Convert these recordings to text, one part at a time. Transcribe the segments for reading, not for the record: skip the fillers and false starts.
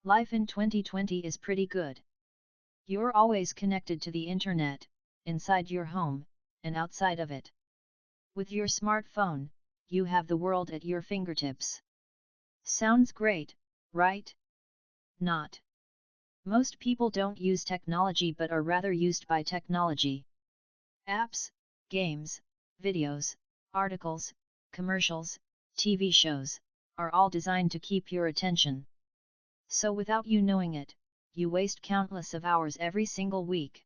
Life in 2020 is pretty good. You're always connected to the internet, inside your home, and outside of it. With your smartphone, you have the world at your fingertips. Sounds great, right? Not. Most people don't use technology but are rather used by technology. Apps, games, videos, articles, commercials, TV shows, are all designed to keep your attention. So without you knowing it, you waste countless of hours every single week.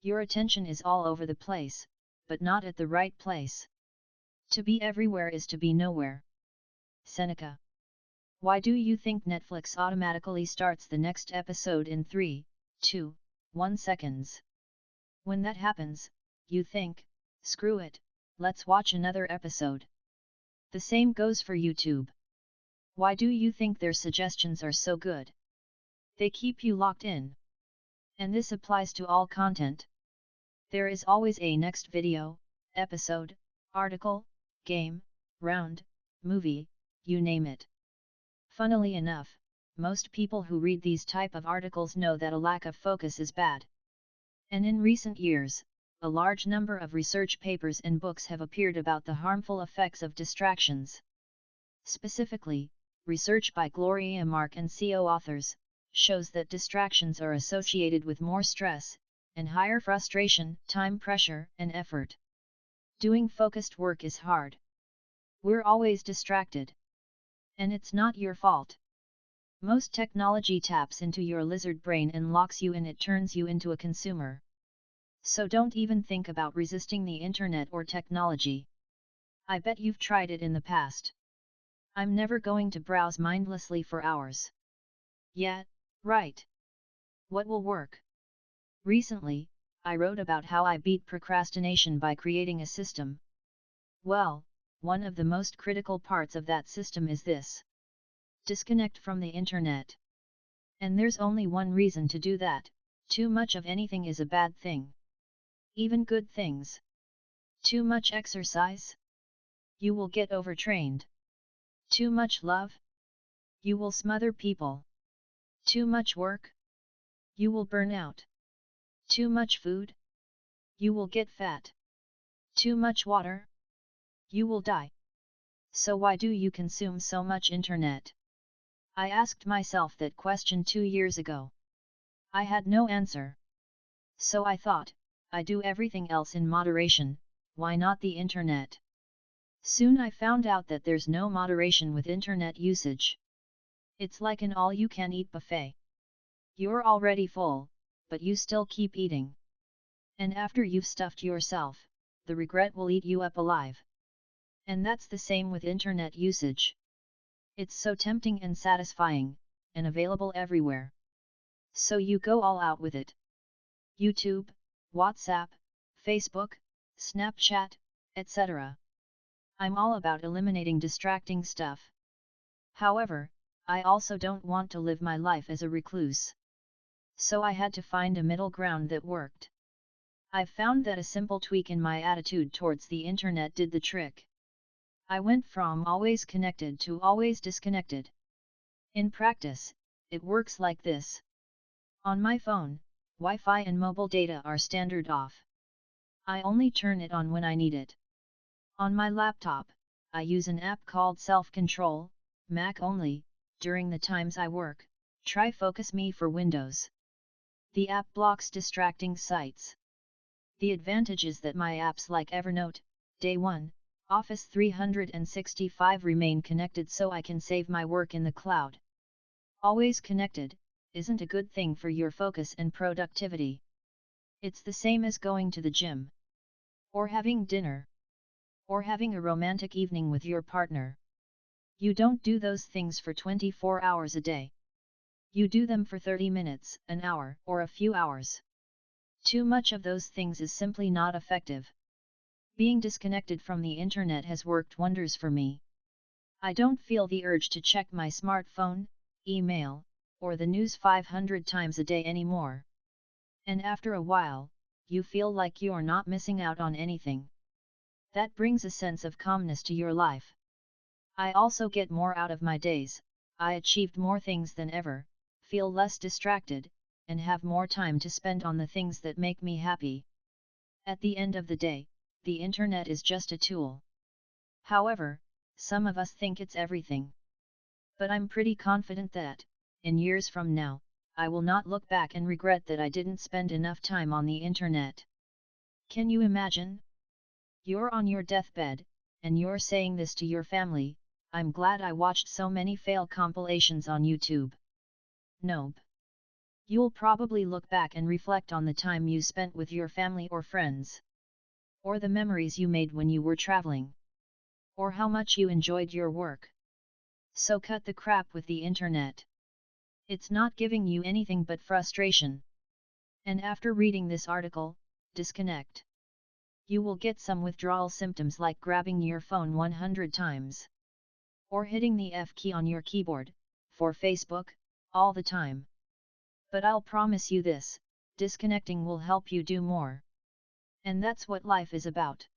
Your attention is all over the place, but not at the right place. To be everywhere is to be nowhere. Seneca. Why do you think Netflix automatically starts the next episode in 3, 2, 1 seconds? When that happens, you think, screw it, let's watch another episode. The same goes for YouTube. Why do you think their suggestions are so good? They keep you locked in. And this applies to all content. There is always a next video, episode, article, game, round, movie, you name it. Funnily enough, most people who read these type of articles know that a lack of focus is bad. And in recent years, a large number of research papers and books have appeared about the harmful effects of distractions. Specifically, research by Gloria Mark and co-authors, shows that distractions are associated with more stress, and higher frustration, time pressure, and effort. Doing focused work is hard. We're always distracted. And it's not your fault. Most technology taps into your lizard brain and locks you in. It turns you into a consumer. So don't even think about resisting the internet or technology. I bet you've tried it in the past. I'm never going to browse mindlessly for hours. Yeah, right. What will work? Recently, I wrote about how I beat procrastination by creating a system. Well, one of the most critical parts of that system is this: disconnect from the internet. And there's only one reason to do that: too much of anything is a bad thing. Even good things. Too much exercise? You will get overtrained. Too much love? You will smother people. Too much work? You will burn out. Too much food? You will get fat. Too much water? You will die. So why do you consume so much internet? I asked myself that question 2 years ago. I had no answer. So I thought, I do everything else in moderation, why not the internet? Soon I found out that there's no moderation with internet usage. It's like an all-you-can-eat buffet. You're already full, but you still keep eating. And after you've stuffed yourself, the regret will eat you up alive. And that's the same with internet usage. It's so tempting and satisfying, and available everywhere. So you go all out with it. YouTube, WhatsApp, Facebook, Snapchat, etc. I'm all about eliminating distracting stuff. However, I also don't want to live my life as a recluse. So I had to find a middle ground that worked. I've found that a simple tweak in my attitude towards the internet did the trick. I went from always connected to always disconnected. In practice, it works like this. On my phone, Wi-Fi and mobile data are standard off. I only turn it on when I need it. On my laptop, I use an app called Self-Control, Mac only, during the times I work. Try Focus Me for Windows. The app blocks distracting sites. The advantage is that my apps like Evernote, Day One, Office 365 remain connected so I can save my work in the cloud. Always connected isn't a good thing for your focus and productivity. It's the same as going to the gym, or having dinner, or having a romantic evening with your partner. You don't do those things for 24 hours a day. You do them for 30 minutes, an hour, or a few hours. Too much of those things is simply not effective. Being disconnected from the internet has worked wonders for me. I don't feel the urge to check my smartphone, email, or the news 500 times a day anymore. And after a while, you feel like you're not missing out on anything. That brings a sense of calmness to your life. I also get more out of my days. I achieved more things than ever, feel less distracted, and have more time to spend on the things that make me happy. At the end of the day, the internet is just a tool. However, some of us think it's everything. But I'm pretty confident that, in years from now, I will not look back and regret that I didn't spend enough time on the internet. Can you imagine? You're on your deathbed, and you're saying this to your family, "I'm glad I watched so many fail compilations on YouTube." Nope. You'll probably look back and reflect on the time you spent with your family or friends. Or the memories you made when you were traveling. Or how much you enjoyed your work. So cut the crap with the internet. It's not giving you anything but frustration. And after reading this article, disconnect. You will get some withdrawal symptoms like grabbing your phone 100 times. Or hitting the F key on your keyboard, for Facebook, all the time. But I'll promise you this, disconnecting will help you do more. And that's what life is about.